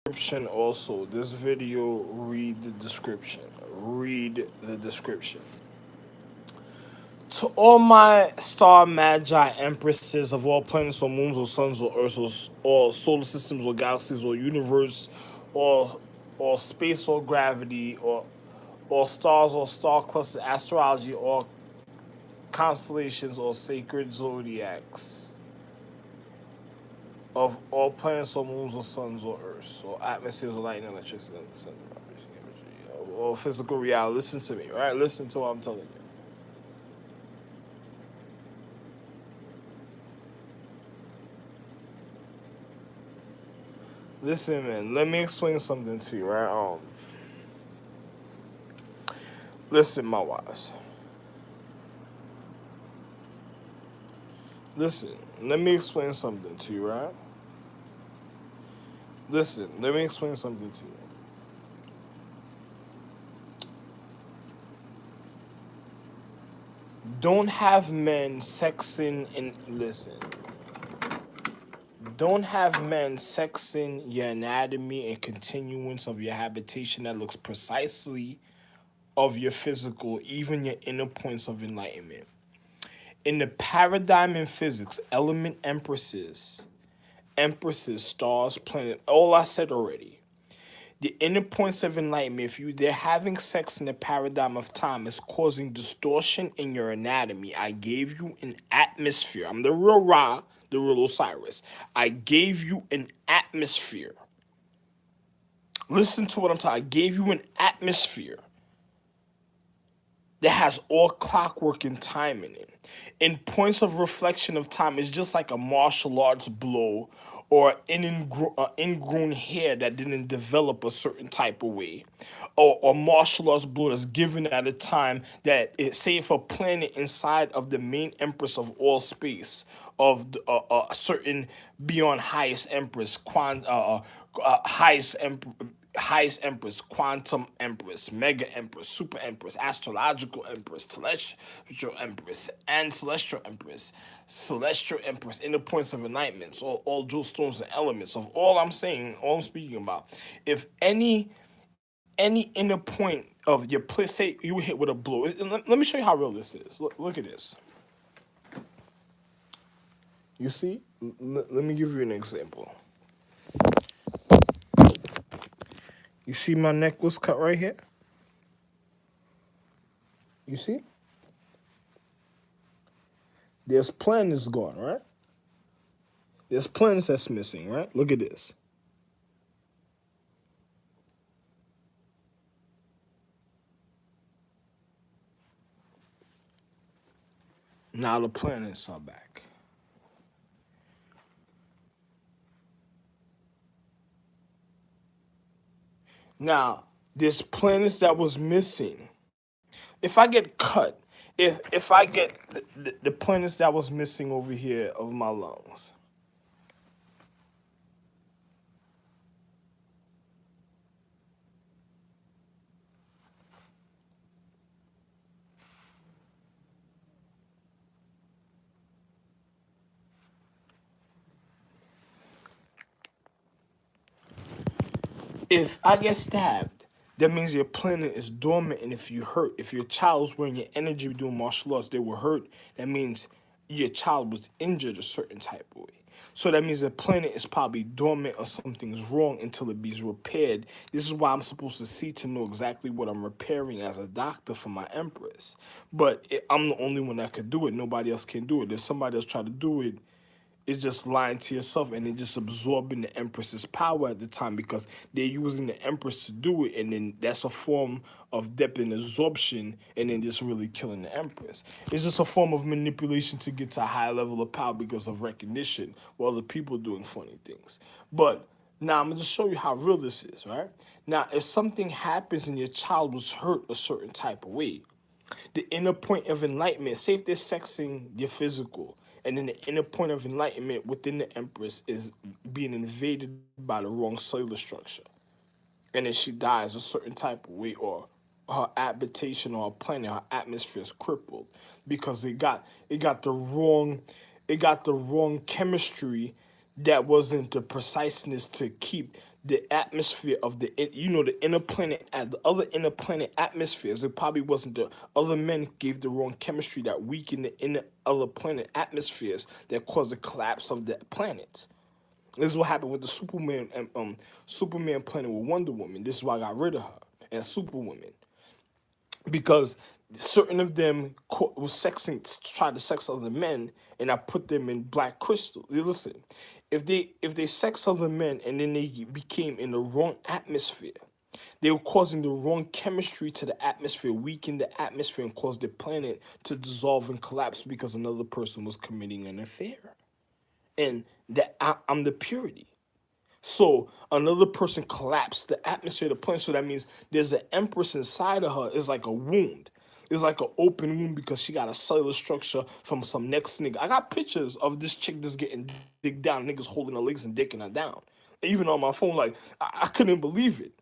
description also. This video, read the description. Read the description. To all my star magi empresses of all planets or moons or suns or earths or solar systems or galaxies or universe or space or gravity or stars or star cluster astrology or constellations or sacred zodiacs of all planets or moons or suns or earths or atmospheres or light and electricity and the sun, or physical reality. Listen to me, right? Listen to what I'm telling you. Listen, man. Let me explain something to you, right? Listen, my wives. Listen. Let me explain something to you, right? Listen. Let me explain something to you. Don't have men sexing and listen. Don't have men sexing your anatomy and continuance of your habitation that looks precisely of your physical, even your inner points of enlightenment. In the paradigm in physics, element empresses, stars, planets, all I said already. The inner points of enlightenment, if they're having sex in the paradigm of time, is causing distortion in your anatomy. I gave you an atmosphere. I'm the real Ra, the real Osiris. I gave you an atmosphere. Listen to what I'm talking. I gave you an atmosphere that has all clockwork and time in it. In points of reflection of time, it's just like a martial arts blow or ingrown hair that didn't develop a certain type of way, or martial arts blow that's given at a time that say if a planet inside of the main empress of all space of certain beyond highest empress, highest empress, quantum empress, mega empress, super empress, astrological empress, celestial empress, and celestial empress, inner points of enlightenment, so all jewel stones and elements of all I'm saying, all I'm speaking about. If any inner point of your place, say you hit with a blow. Let me show you how real this is. Look at this. You see? Let me give you an example. You see my neck was cut right here? You see? There's planets gone, right? There's planets that's missing, right? Look at this. Now the planets are back. Now, there's planets that was missing. If I get cut, if I get the planets that was missing over here of my lungs, if I get stabbed, that means your planet is dormant, and if you hurt, if your child was wearing your energy doing martial arts, they were hurt. That means your child was injured a certain type of way. So that means the planet is probably dormant or something's wrong until it be repaired. This is why I'm supposed to see to know exactly what I'm repairing as a doctor for my empress. But I'm the only one that could do it. Nobody else can do it. If somebody else try to do it, it's just lying to yourself and it's just absorbing the Empress's power at the time because they're using the Empress to do it, and then that's a form of depth and absorption, and then just really killing the Empress. It's just a form of manipulation to get to a high level of power because of recognition while the people doing funny things. But now I'm gonna just show you how real this is, right? Now, if something happens and your child was hurt a certain type of way, the inner point of enlightenment, say if they're sexing your physical, and then the inner point of enlightenment within the Empress is being invaded by the wrong cellular structure. And then she dies a certain type of way, or her habitation or her planet, her atmosphere is crippled because it got the wrong chemistry that wasn't the preciseness to keep the atmosphere of the the inner planet, at the other inner planet atmospheres. It probably wasn't the other men gave the wrong chemistry that weakened the inner other planet atmospheres that caused the collapse of the planets. This is what happened with the Superman planet with Wonder Woman. This is why I got rid of her and Superwoman, because certain of them was sexing, tried to sex other men, and I put them in black crystal. Listen, if they sex other men and then they became in the wrong atmosphere, they were causing the wrong chemistry to the atmosphere, weaken the atmosphere, and cause the planet to dissolve and collapse because another person was committing an affair. And that I'm the purity. So another person collapsed the atmosphere of the planet. So that means there's an empress inside of her. It's like a wound. It's like an open wound because she got a cellular structure from some next nigga. I got pictures of this chick just getting digged down, niggas holding her legs and dicking her down. Even on my phone, like I couldn't believe it.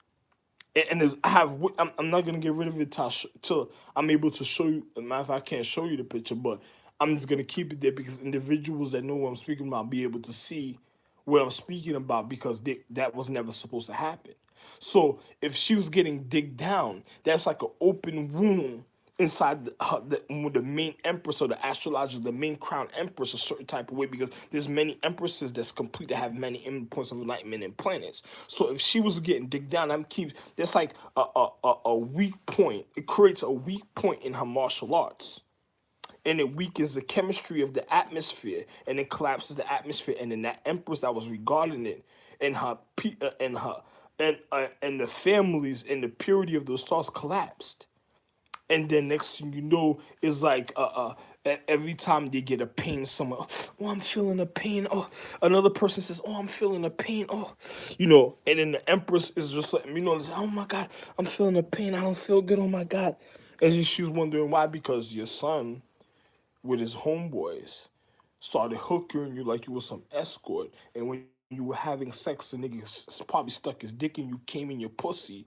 And I'm not gonna get rid of it till I'm able to show you. Matter of fact, I can't show you the picture, but I'm just gonna keep it there because individuals that know what I'm speaking about be able to see what I'm speaking about, because that was never supposed to happen. So if she was getting digged down, that's like an open wound inside the main empress or the astrological, the main crown empress, a certain type of way, because there's many empresses that's complete that have many points of enlightenment and planets. So if she was getting digged down, that's like a weak point. It creates a weak point in her martial arts, and it weakens the chemistry of the atmosphere, and it collapses the atmosphere, and then that empress that was regarding it, and and the families and the purity of those stars collapsed. And then next thing you know is like every time they get a pain somewhere, oh, I'm feeling a pain. Oh, another person says, oh, I'm feeling a pain. Oh, and then the empress is just like, oh my god, I'm feeling a pain. I don't feel good. Oh my god. And she's wondering why, because your son with his homeboys started hooking you like you was some escort, and when you were having sex, the nigga probably stuck his dick in you, came in your pussy,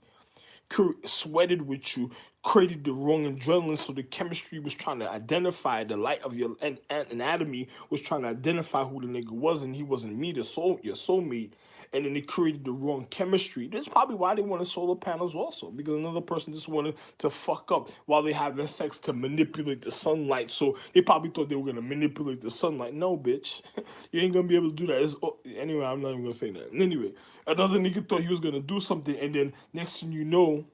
sweated with you, created the wrong adrenaline, so the chemistry was trying to identify the light of your anatomy, was trying to identify who the nigga was, and he wasn't me, your soulmate. And then they created the wrong chemistry. That's probably why they wanted solar panels also, because another person just wanted to fuck up while they having sex to manipulate the sunlight. So they probably thought they were gonna manipulate the sunlight. No, bitch, you ain't gonna be able to do that. Anyway, I'm not even gonna say that. Anyway, another nigga thought he was gonna do something, and then next thing you know,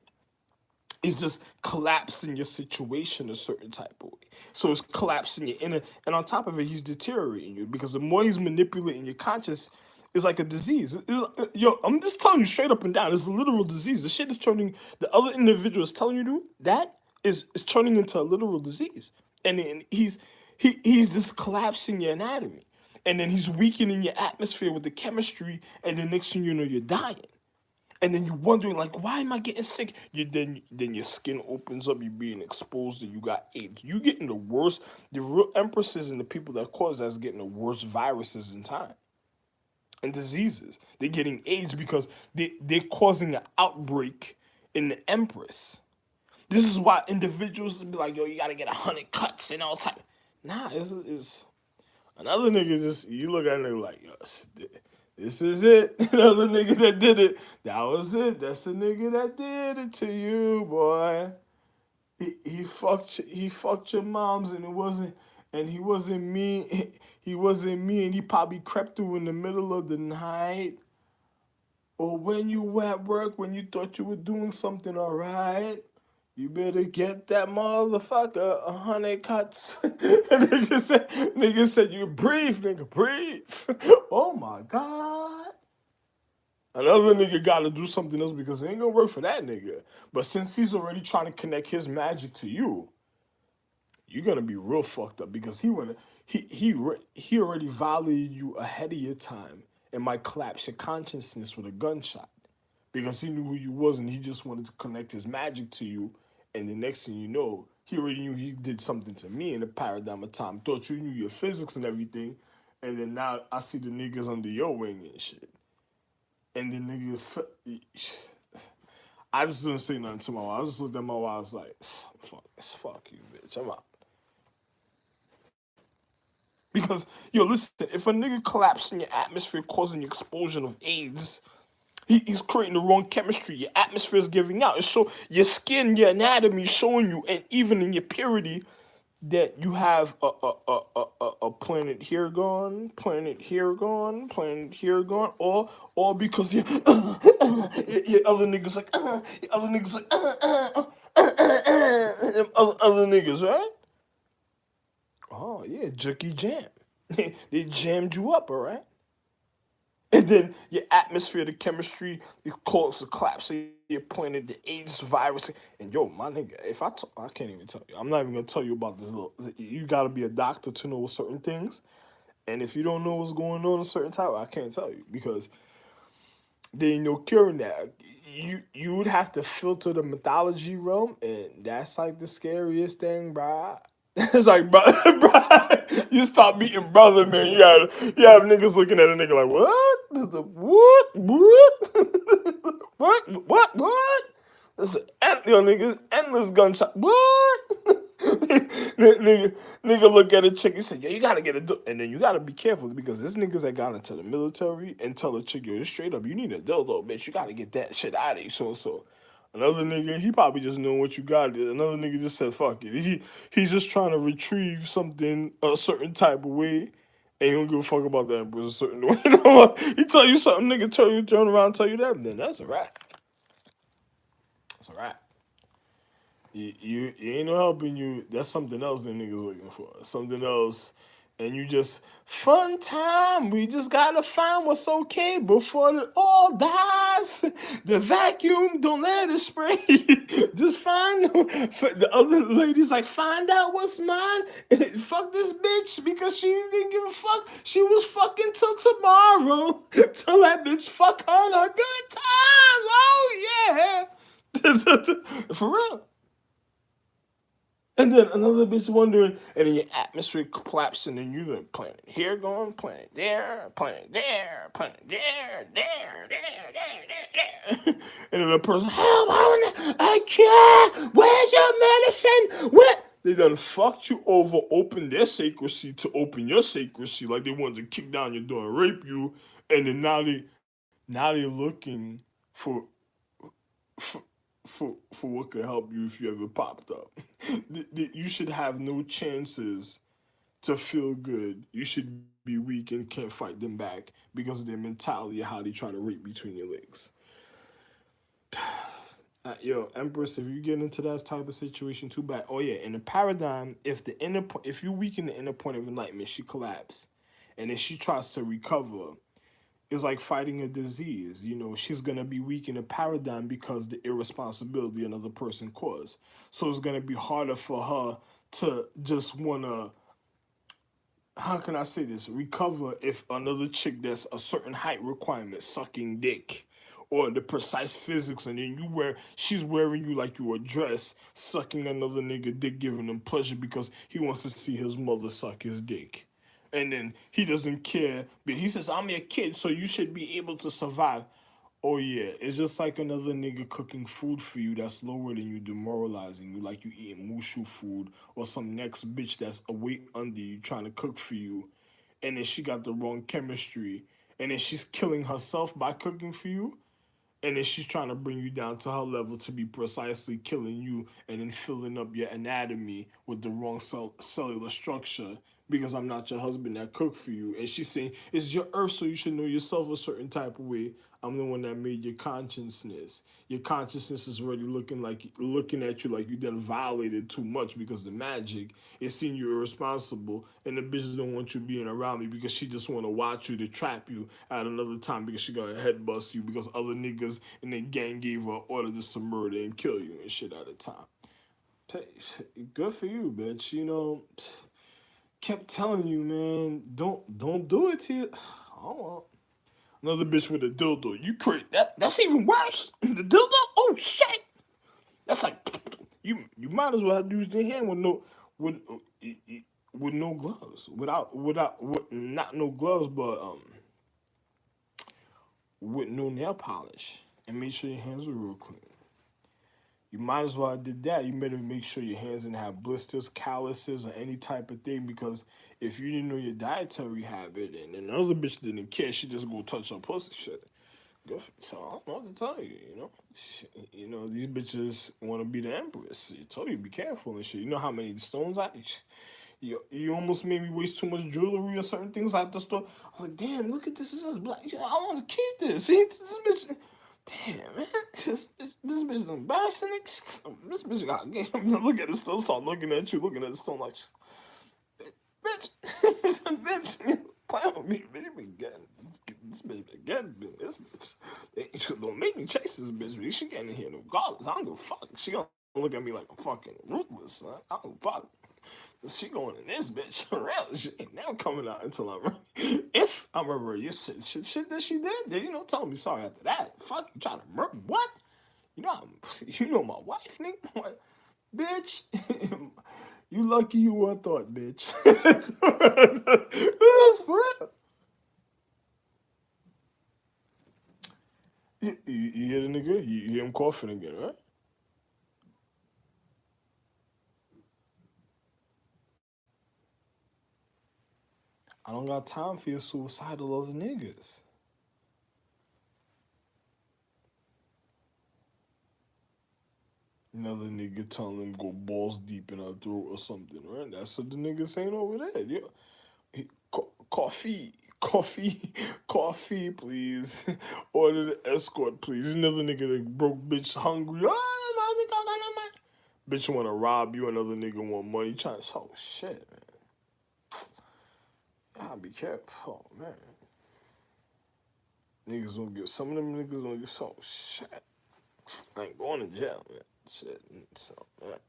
it's just collapsing your situation a certain type of way. So it's collapsing your inner, and on top of it, he's deteriorating you, because the more he's manipulating your conscious, it's like a disease. Yo, I'm just telling you straight up and down. It's a literal disease. The shit is turning. The other individual is telling you that is turning into a literal disease, and he's just collapsing your anatomy, and then he's weakening your atmosphere with the chemistry, and the next thing you know, you're dying. And then you're wondering, like, why am I getting sick? Then your skin opens up, you're being exposed, and you got AIDS. You getting the worst. The real empresses and the people that cause that's getting the worst viruses in time and diseases. They're getting AIDS because they're causing an outbreak in the empress. This is why individuals be like, yo, you gotta get 100 cuts and all type. Nah, it's another nigga just, you look at a nigga like, yo, this is it. Another nigga that did it. That was it. That's the nigga that did it to you, boy. He fucked your moms, and he wasn't me. He wasn't me, and he probably crept through in the middle of the night, or when you were at work, when you thought you were doing something all right. You better get that motherfucker 100 cuts. And nigga said, you breathe, nigga, breathe. Oh my God. Another nigga gotta do something else, because it ain't gonna work for that nigga. But since he's already trying to connect his magic to you, you're gonna be real fucked up, because he already violated you ahead of your time and might collapse your consciousness with a gunshot, because he knew who you was, and he just wanted to connect his magic to you. And the next thing you know, he already knew he did something to me in the paradigm of time. Thought you knew your physics and everything, and then now I see the niggas under your wing and shit. And the nigga, I just didn't say nothing to my wife. I just looked at my wife. I was like, fuck you, bitch. I'm out. Because, yo, listen, if a nigga collapses in your atmosphere causing the explosion of AIDS, He's creating the wrong chemistry. Your atmosphere is giving out. It's show your skin, your anatomy is showing you, and even in your purity, that you have a planet here gone, planet here gone, planet here gone, or because your other niggas like your other niggas like other niggas, right? Oh yeah, Jookie Jam. They jammed you up, all right? And then your atmosphere, the chemistry, it causes the collapse of your planet, the AIDS virus. And yo, my nigga, if I can't even tell you. I'm not even gonna tell you about this little. You gotta be a doctor to know certain things. And if you don't know what's going on in a certain time, I can't tell you because there ain't no curing that. You would have to filter the mythology realm, and that's like the scariest thing, bruh. It's like, bruh, you stop beating brother, man. You have niggas looking at a nigga like, what? What? This is niggas, endless gunshot. What? nigga look at a chick. He said, "Yo, you gotta get a," and then you gotta be careful because there's niggas that got into the military and tell a chick, "Yo, straight up, you need a dildo, bitch. You gotta get that shit out of you." So. Another nigga, he probably just know what you got. Another nigga just said, "Fuck it." He's just trying to retrieve something a certain type of way, and he don't give a fuck about that. But a certain way, he tell you something, nigga, turn around, and tell you that, then that's a wrap. That's a wrap. You ain't no helping you. That's something else that niggas looking for. Something else. And you just fun time. We just gotta find what's okay before it all dies. The vacuum, don't let it spray. Just find the other ladies like find out what's mine. Fuck this bitch because she didn't give a fuck. She was fucking till tomorrow. Till that bitch fuck on a good time. Oh yeah. For real. And then another bitch wondering, and then your atmosphere collapsing, and you're like planet here going, planet there, planet there, planet there. And then the person, help, I can't, where's your medicine? What? They done fucked you over, opened their sacredcy to open your sacredcy, like they wanted to kick down your door and rape you, and then now they looking for for, for what could help you if you ever popped up. You should have no chances to feel good. You should be weak and can't fight them back because of their mentality of how they try to rape between your legs. Yo, Empress, if you get into that type of situation, too bad. Oh yeah, in the paradigm, if you weaken the inner point of enlightenment, she collapses, and then she tries to recover. It's like fighting a disease. You know, she's gonna be weak in a paradigm because the irresponsibility another person caused. So it's gonna be harder for her to just wanna, how can I say this, recover if another chick that's a certain height requirement, sucking dick, or the precise physics, and then she's wearing you like you a dress, sucking another nigga dick, giving him pleasure because he wants to see his mother suck his dick. And then he doesn't care, but he says, "I'm your kid, so you should be able to survive." Oh yeah, it's just like another nigga cooking food for you that's lower than you, demoralizing you, like you eating mushu food, or some next bitch that's a weight under you trying to cook for you, and then she got the wrong chemistry, and then she's killing herself by cooking for you, and then she's trying to bring you down to her level to be precisely killing you and then filling up your anatomy with the wrong cellular structure because I'm not your husband that cooked for you. And she's saying, it's your earth, so you should know yourself a certain type of way. I'm the one that made your consciousness. Your consciousness is already looking at you like you done violated too much because the magic is seeing you irresponsible, and the bitches don't want you being around me because she just want to watch you to trap you at another time because she gonna head bust you because other niggas in the gang gave her order to murder and kill you and shit at a time. Good for you, bitch. You know, kept telling you, man, don't do it to you. I don't want another bitch with a dildo. You create that. That's even worse. The dildo. Oh shit. That's like you might as well have used your hand with with no gloves, not no gloves, but with no nail polish, and make sure your hands are real clean. You might as well have did that. You better make sure your hands didn't have blisters, calluses, or any type of thing because if you didn't know your dietary habit and another bitch didn't care, she just go touch her pussy shit. Good. So I don't know what to tell you. These bitches want to be the empress. I told you be careful and shit. You know how many stones you almost made me waste too much jewelry or certain things at the store. I was like, damn, look at this. This is black. I want to keep this. See, this bitch. Damn, man. This bitch is embarrassing. This bitch got game. Look at the stone. Start looking at you. Looking at the stone like, bitch. Bitch. Playing with me. Bitch, been getting. This bitch been getting. This bitch. Don't make me chase this bitch. She getting in here regardless. I don't give a fuck. She gonna look at me like I'm fucking ruthless. Son. I don't give a fuck. She going in this bitch for real. She ain't never coming out until I'm ready. If I'm ever your shit that she did, then tell me sorry after that. Fuck, you trying to murder what? You know my wife, nigga. What? Bitch. You lucky you were thought, bitch. That's for real. You hear the nigga? You hear him coughing again, right? I don't got time for your suicidal other niggas. Another nigga telling him go balls deep in her throat or something, right? That's what the nigga saying over there. Yeah. Coffee, coffee, coffee, please. Order the escort, please. Another nigga that broke bitch hungry. Oh, my nigga, bitch wanna rob you. Another nigga want money. Trying to shit, man. Gotta be careful, oh, man. Niggas don't give. Some of them niggas don't give. Shit. I ain't going to jail, man. Shit. So, man.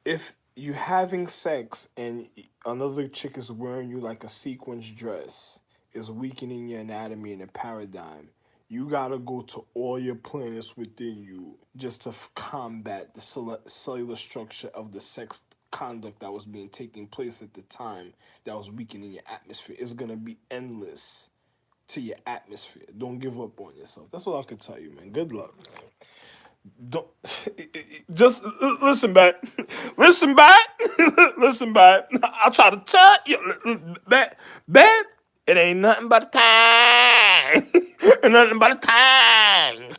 If you having sex and another chick is wearing you like a sequence dress, is weakening your anatomy and a paradigm, you gotta go to all your planets within you just to combat the cellular structure of the sex conduct that was being taking place at the time that was weakening your atmosphere. It's gonna be endless to your atmosphere. Don't give up on yourself. That's all I can tell you, man. Good luck, man. Don't just listen back, listen back, listen back. I try to tell you, babe, it ain't nothing but a time, nothing but a tang,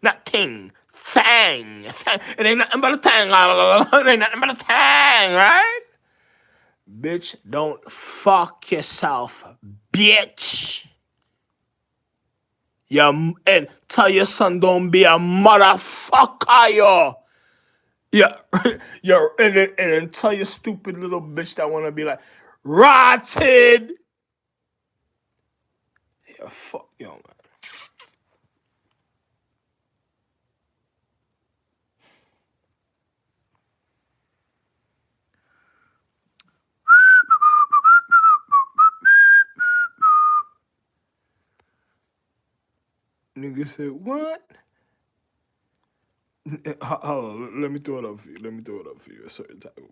not ting, thang. It ain't nothing but a tang, it ain't nothing but a tang, right? Bitch, don't fuck yourself, bitch. And tell your son don't be a motherfucker, yo. Yeah, yo, and then tell your stupid little bitch that wanna be like rotted. Yeah, fuck, yo, man. Nigga said what? Hold on, let me throw it up for you. Let me throw it up for you a certain type of.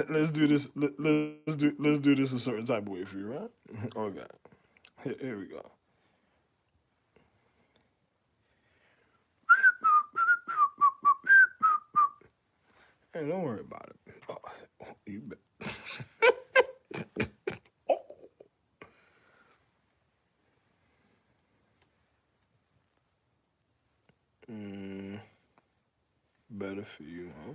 Let's do this. Let's do this a certain type of way for you, right? Okay. Here we go. Hey, don't worry about it. Oh, you bet. Mm, better for you, huh?